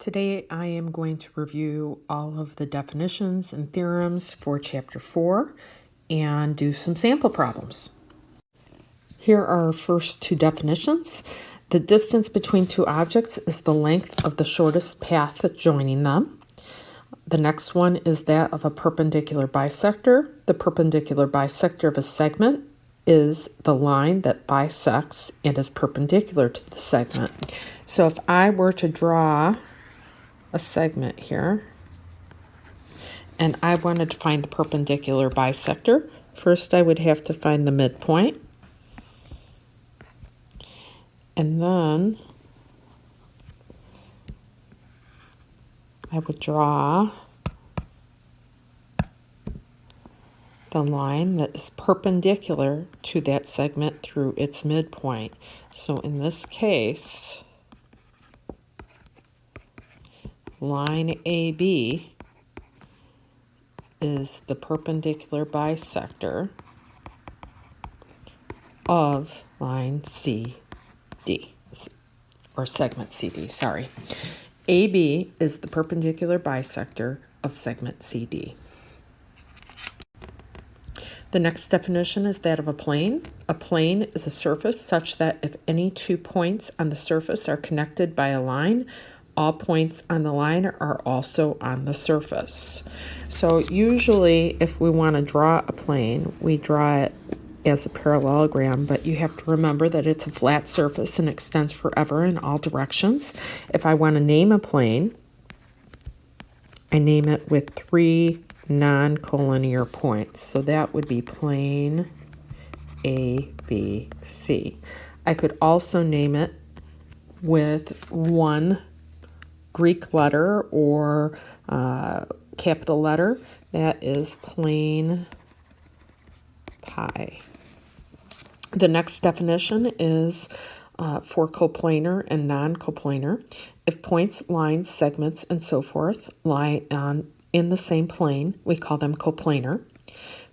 Today I am going to review all of the definitions and theorems for Chapter 4 and do some sample problems. Here are our first two definitions. The distance between two objects is the length of the shortest path joining them. The next one is that of a perpendicular bisector. The perpendicular bisector of a segment is the line that bisects and is perpendicular to the segment. So if I were to draw a segment here and I wanted to find the perpendicular bisector, first I would have to find the midpoint, and then I would draw the line that is perpendicular to that segment through its midpoint. So in this case, line AB is the perpendicular bisector of line CD, or segment CD, sorry. AB is the perpendicular bisector of segment CD. The next definition is that of a plane. A plane is a surface such that if any 2 points on the surface are connected by a line, all points on the line are also on the surface. So usually if we want to draw a plane, we draw it as a parallelogram, but you have to remember that it's a flat surface and extends forever in all directions. If I want to name a plane, I name it with 3 non-collinear points. So that would be plane A, B, C. I could also name it with 1 Greek letter or capital letter. That is plane pi. The next definition is for coplanar and non-coplanar. If points, lines, segments, and so forth lie in the same plane, we call them coplanar.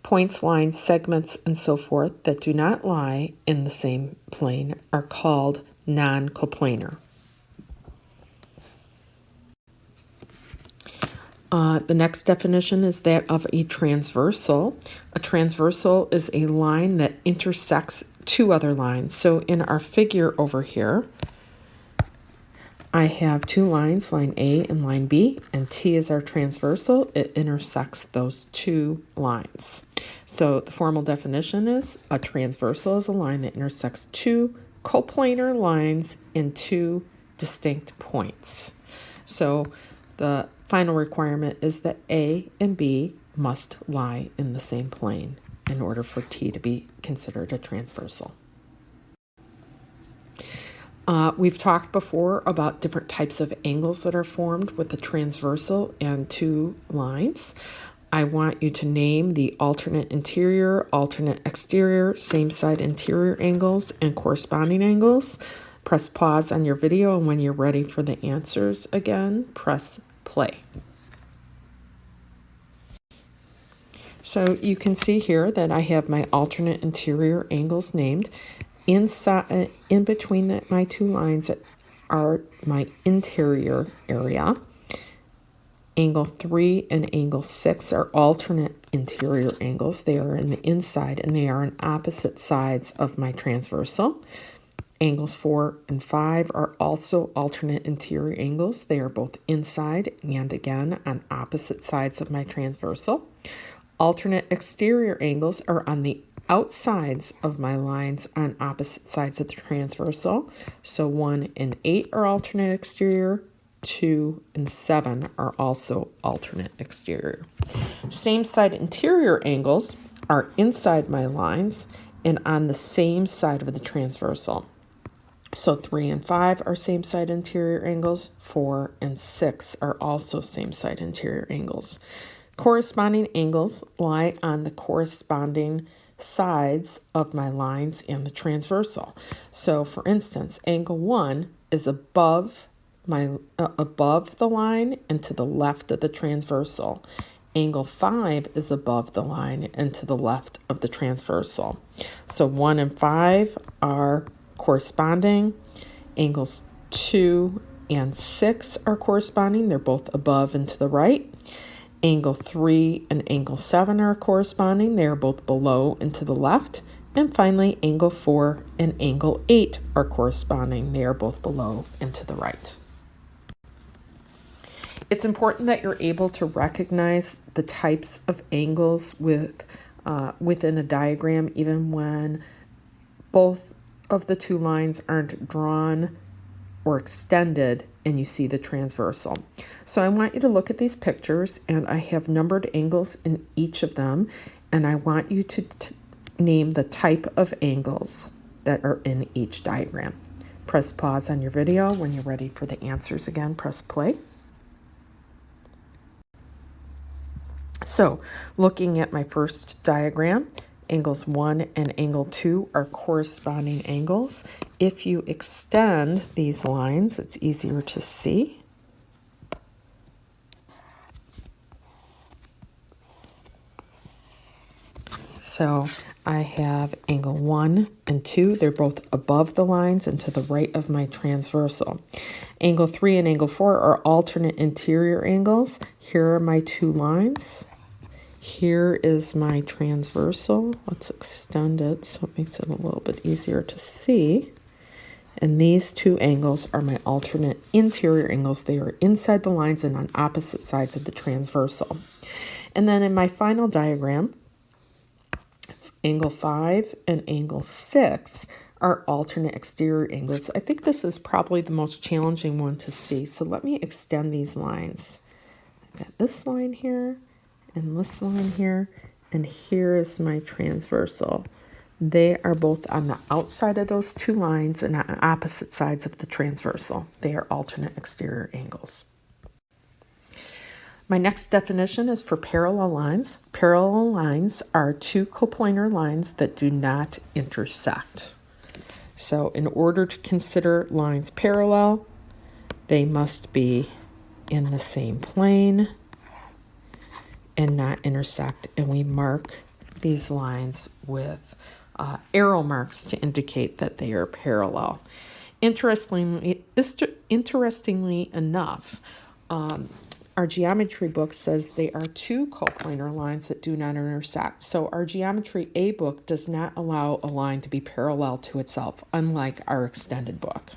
Points, lines, segments, and so forth that do not lie in the same plane are called non-coplanar. The next definition is that of a transversal. A transversal is a line that intersects 2 other lines. So in our figure over here, I have 2 lines, line A and line B, and T is our transversal. It intersects those 2 lines. So the formal definition is a transversal is a line that intersects 2 coplanar lines in 2 distinct points. So the final requirement is that A and B must lie in the same plane in order for T to be considered a transversal. We've talked before about different types of angles that are formed with the transversal and 2 lines. I want you to name the alternate interior, alternate exterior, same side interior angles, and corresponding angles. Press pause on your video, and when you're ready for the answers again, press play. So you can see here that I have my alternate interior angles named. Inside, in between my 2 lines are my interior area. Angle 3 and angle 6 are alternate interior angles. They are in the inside and they are on opposite sides of my transversal. Angles 4 and 5 are also alternate interior angles. They are both inside and again on opposite sides of my transversal. Alternate exterior angles are on the outsides of my lines on opposite sides of the transversal. So 1 and 8 are alternate exterior. 2 and 7 are also alternate exterior. Same side interior angles are inside my lines and on the same side of the transversal. So 3 and 5 are same side interior angles. 4 and 6 are also same side interior angles. Corresponding angles lie on the corresponding sides of my lines and the transversal. So for instance, angle 1 is above the line and to the left of the transversal. Angle 5 is above the line and to the left of the transversal. So 1 and 5 are corresponding. Angles 2 and 6 are corresponding. They're both above and to the right. Angle 3 and angle 7 are corresponding. They are both below and to the left. And finally, angle 4 and angle 8 are corresponding. They are both below and to the right. It's important that you're able to recognize the types of angles within a diagram, even when both of the two lines aren't drawn or extended and you see the transversal. So I want you to look at these pictures, and I have numbered angles in each of them, and I want you to name the type of angles that are in each diagram. Press pause on your video. When you're ready for the answers again, press play. So looking at my first diagram, angles 1 and angle 2 are corresponding angles. If you extend these lines, it's easier to see. So I have angle 1 and 2. They're both above the lines and to the right of my transversal. Angle 3 and angle 4 are alternate interior angles. Here are my two lines. Here is my transversal. Let's extend it so it makes it a little bit easier to see. And these two angles are my alternate interior angles. They are inside the lines and on opposite sides of the transversal. And then in my final diagram, angle 5 and angle 6 are alternate exterior angles. I think this is probably the most challenging one to see. So let me extend these lines. I've got this line here and this line here, and here is my transversal. They are both on the outside of those two lines and on opposite sides of the transversal. They are alternate exterior angles. My next definition is for parallel lines. Parallel lines are two coplanar lines that do not intersect. So in order to consider lines parallel, they must be in the same plane and not intersect. And we mark these lines with arrow marks to indicate that they are parallel. Interestingly enough, our geometry book says they are two coplanar lines that do not intersect. So our geometry A book does not allow a line to be parallel to itself, unlike our extended book.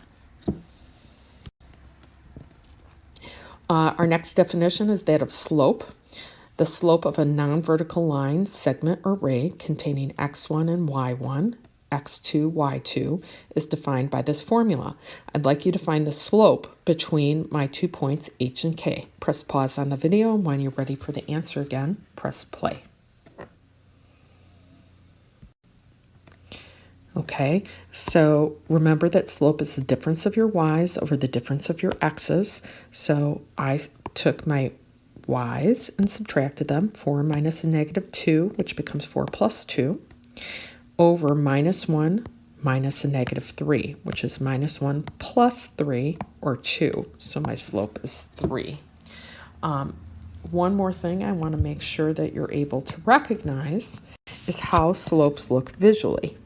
Our next definition is that of slope. The slope of a non-vertical line, segment, or ray containing x1 and y1, x2, y2 is defined by this formula. I'd like you to find the slope between my 2 points H and K. Press pause on the video, and when you're ready for the answer again, press play. Okay, so remember that slope is the difference of your y's over the difference of your x's. So I took my y's and subtracted them. 4 minus a negative 2, which becomes 4 plus 2, over minus 1 minus a negative 3, which is minus 1 plus 3, or 2. So my slope is 3. One more thing I want to make sure that you're able to recognize is how slopes look visually.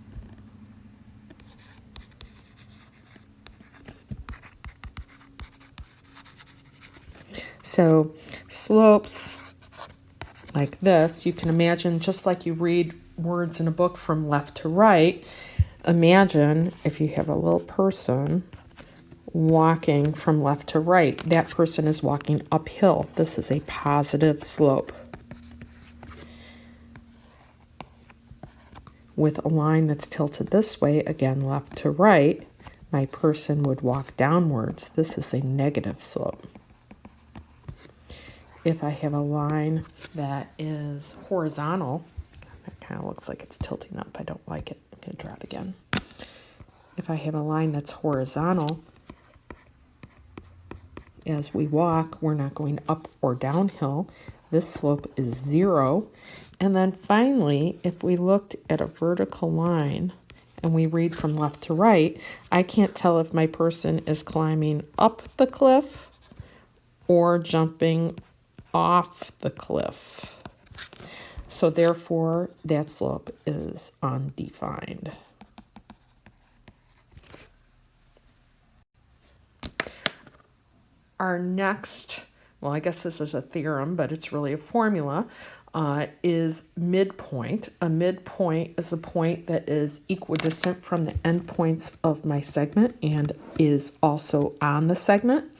So slopes like this, you can imagine, just like you read words in a book from left to right, imagine if you have a little person walking from left to right. That person is walking uphill. This is a positive slope. With a line that's tilted this way, again left to right, my person would walk downwards. This is a negative slope. If I have a line that is horizontal, that kind of looks like it's tilting up. I don't like it. I'm going to draw it again. If I have a line that's horizontal, as we walk, we're not going up or downhill. This slope is 0. And then finally, if we looked at a vertical line and we read from left to right, I can't tell if my person is climbing up the cliff or jumping off the cliff. So therefore, that slope is undefined. Our next, well, I guess this is a theorem, but it's really a formula, is midpoint. A midpoint is a point that is equidistant from the endpoints of my segment and is also on the segment.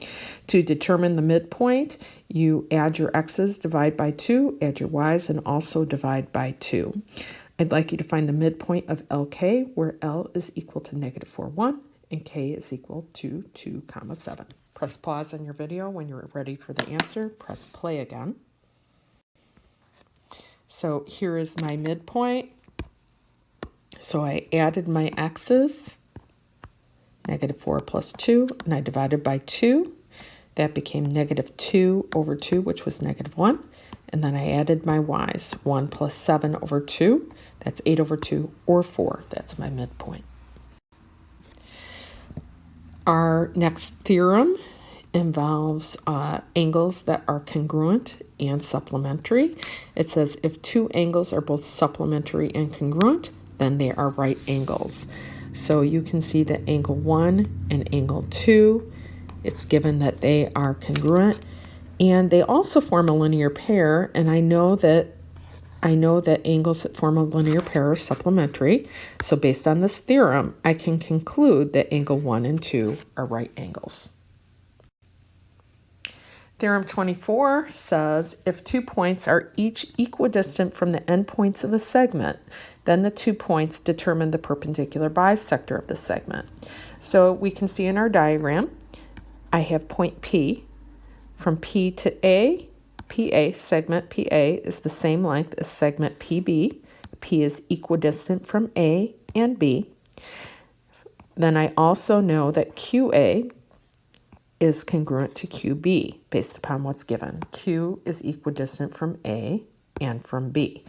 To determine the midpoint, you add your x's, divide by 2, add your y's, and also divide by 2. I'd like you to find the midpoint of LK, where L is equal to -4, 1, and K is equal to 2, 7. Press pause on your video when you're ready for the answer. Press play again. So here is my midpoint. So I added my x's, -4 plus 2, and I divided by 2. That became -2 over 2, which was -1. And then I added my y's, 1 plus 7 over 2. That's 8 over 2, or 4. That's my midpoint. Our next theorem involves angles that are congruent and supplementary. It says if two angles are both supplementary and congruent, then they are right angles. So you can see that angle 1 and angle 2, it's given that they are congruent, and they also form a linear pair, and I know that angles that form a linear pair are supplementary. So based on this theorem, I can conclude that angle 1 and 2 are right angles. Theorem 24 says if 2 points are each equidistant from the endpoints of a segment, then the 2 points determine the perpendicular bisector of the segment. So we can see in our diagram, I have point P. From P to A, PA, segment PA is the same length as segment PB. P is equidistant from A and B. Then I also know that QA is congruent to QB based upon what's given. Q is equidistant from A and from B.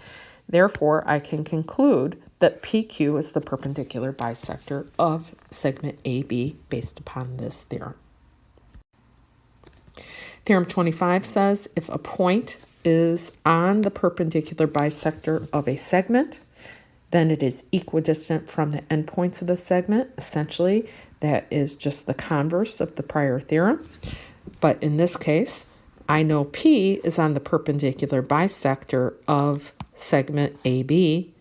Therefore, I can conclude that PQ is the perpendicular bisector of segment AB based upon this theorem. Theorem 25 says if a point is on the perpendicular bisector of a segment, then it is equidistant from the endpoints of the segment. Essentially, that is just the converse of the prior theorem. But in this case, I know P is on the perpendicular bisector of segment AB,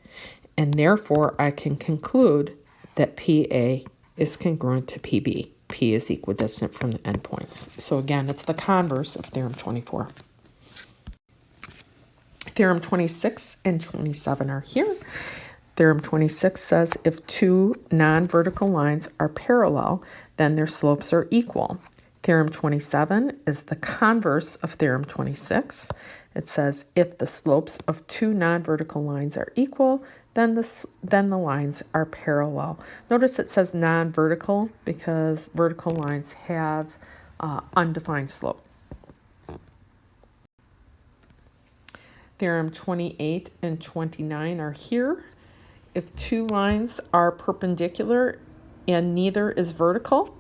and therefore I can conclude that PA is congruent to PB. P is equidistant from the endpoints. So again, it's the converse of theorem 24. Theorem 26 and 27 are here. Theorem 26 says if two non-vertical lines are parallel, then their slopes are equal. Theorem 27 is the converse of theorem 26. It says if the slopes of two non-vertical lines are equal, then the lines are parallel. Notice it says non-vertical because vertical lines have undefined slope. Theorem 28 and 29 are here. If two lines are perpendicular and neither is vertical,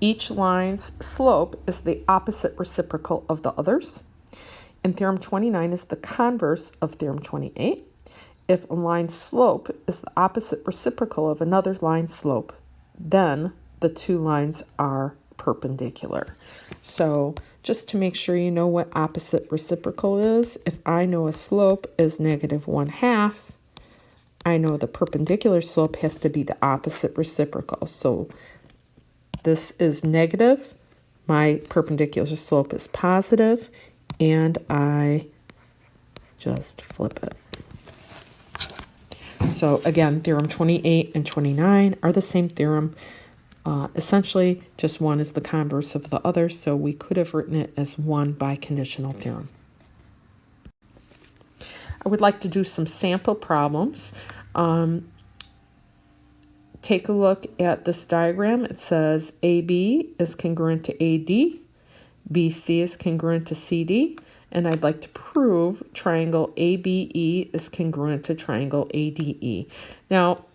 each line's slope is the opposite reciprocal of the others. And theorem 29 is the converse of theorem 28. If a line's slope is the opposite reciprocal of another line's slope, then the two lines are perpendicular. So just to make sure you know what opposite reciprocal is, if I know a slope is -1/2, I know the perpendicular slope has to be the opposite reciprocal. So this is negative, my perpendicular slope is positive, and I just flip it. So again, theorem 28 and 29 are the same theorem. Essentially, just one is the converse of the other, so we could have written it as one biconditional theorem. I would like to do some sample problems. Take a look at this diagram. It says AB is congruent to AD, BC is congruent to CD, and I'd like to prove triangle ABE is congruent to triangle ADE. Now,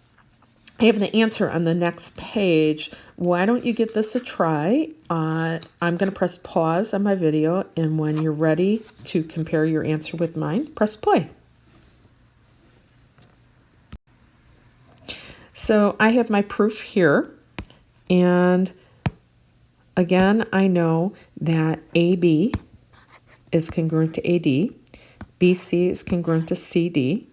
I have the answer on the next page. Why don't you give this a try? I'm going to press pause on my video, and when you're ready to compare your answer with mine, press play. So I have my proof here, and Again, I know that AB is congruent to AD, BC is congruent to CD.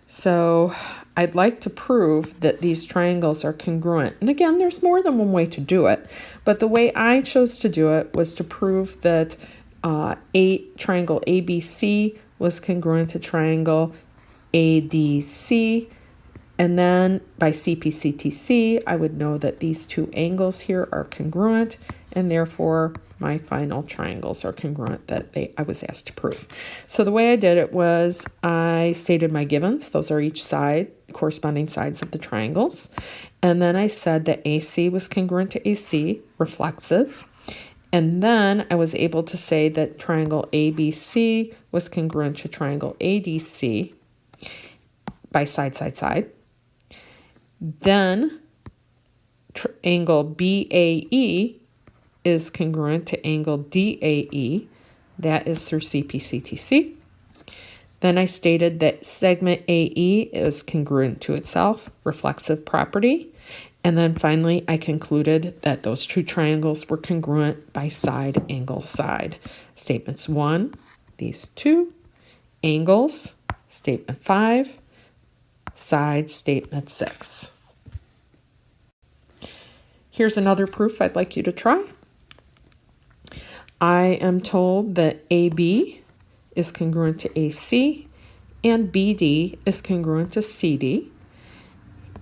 So I'd like to prove that these triangles are congruent. And again, there's more than one way to do it, but the way I chose to do it was to prove that triangle ABC was congruent to triangle ADC. And then by CPCTC, I would know that these two angles here are congruent, and therefore my final triangles are congruent that I was asked to prove. So the way I did it was I stated my givens. Those are each side, corresponding sides of the triangles. And then I said that AC was congruent to AC, reflexive. And then I was able to say that triangle ABC was congruent to triangle ADC by side, side, side. Then angle BAE is congruent to angle DAE. That is through CPCTC. Then I stated that segment AE is congruent to itself, reflexive property. And then finally, I concluded that those two triangles were congruent by side, angle, side. Statements 1, these two, angles, statement 5, side, statement 6. Here's another proof I'd like you to try. I am told that AB is congruent to AC and BD is congruent to CD.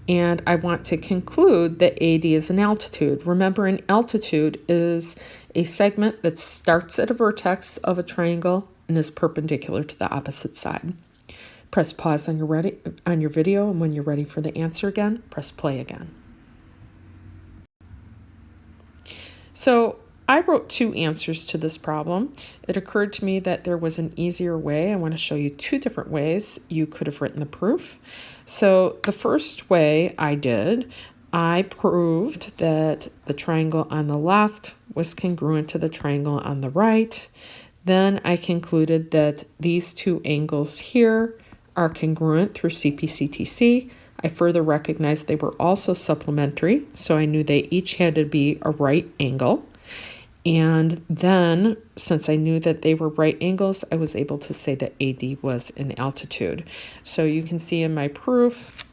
And I want to conclude that AD is an altitude. Remember, an altitude is a segment that starts at a vertex of a triangle and is perpendicular to the opposite side. Press pause on your video, and when you're ready for the answer again, press play again. So I wrote two answers to this problem. It occurred to me that there was an easier way. I want to show you two different ways you could have written the proof. So the first way I proved that the triangle on the left was congruent to the triangle on the right. Then I concluded that these two angles here are congruent through CPCTC. I further recognized they were also supplementary, so I knew they each had to be a right angle. And then, since I knew that they were right angles, I was able to say that AD was an altitude. So you can see in my proof,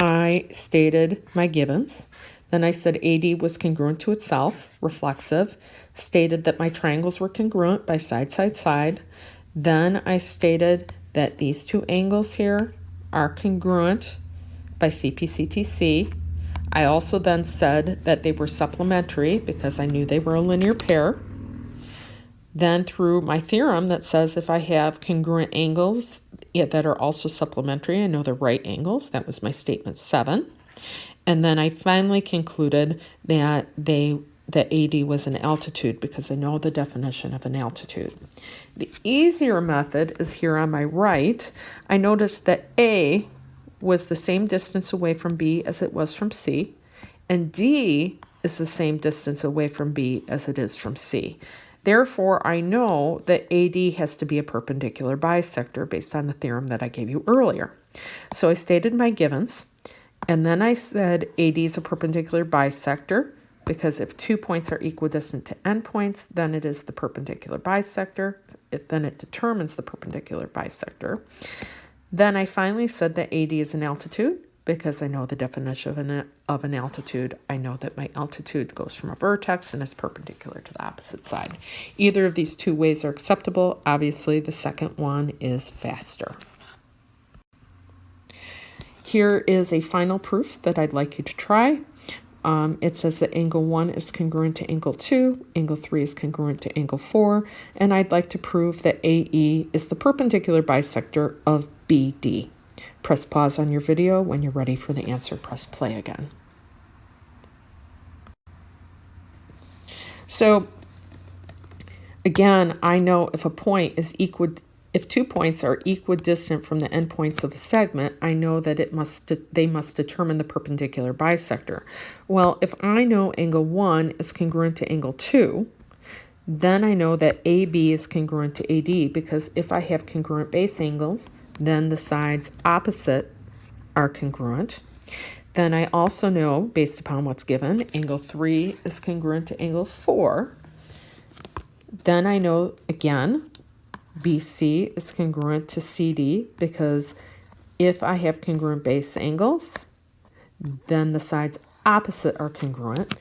I stated my givens. Then I said AD was congruent to itself, reflexive. Stated that my triangles were congruent by side, side, side. Then I stated that these two angles here are congruent by CPCTC. I also then said that they were supplementary because I knew they were a linear pair. Then through my theorem that says if I have congruent angles that are also supplementary, I know they're right angles. That was my statement 7. And then I finally concluded that AD was an altitude because I know the definition of an altitude. The easier method is here on my right. I noticed that A was the same distance away from B as it was from C, and D is the same distance away from B as it is from C. Therefore, I know that AD has to be a perpendicular bisector based on the theorem that I gave you earlier. So I stated my givens, and then I said AD is a perpendicular bisector because if 2 points are equidistant to endpoints, then it is the perpendicular bisector. Then it determines the perpendicular bisector. Then I finally said that AD is an altitude because I know the definition of an altitude. I know that my altitude goes from a vertex and is perpendicular to the opposite side. Either of these two ways are acceptable. Obviously, the second one is faster. Here is a final proof that I'd like you to try. It says that angle 1 is congruent to angle 2, angle 3 is congruent to angle 4, and I'd like to prove that AE is the perpendicular bisector of BD. Press pause on your video. When you're ready for the answer, press play again. So again, I know if a point is if 2 points are equidistant from the endpoints of a segment, I know that they must determine the perpendicular bisector. Well, if I know angle 1 is congruent to angle 2, then I know that AB is congruent to AD because if I have congruent base angles, then the sides opposite are congruent. Then I also know, based upon what's given, angle 3 is congruent to angle 4. Then I know, again, BC is congruent to CD, because if I have congruent base angles, then the sides opposite are congruent.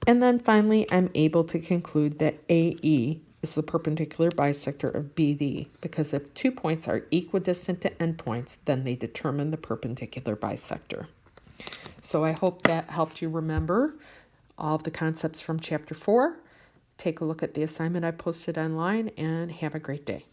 And then finally, I'm able to conclude that AE is the perpendicular bisector of BD, because if 2 points are equidistant to endpoints, then they determine the perpendicular bisector. So I hope that helped you remember all of the concepts from Chapter 4. Take a look at the assignment I posted online, and have a great day.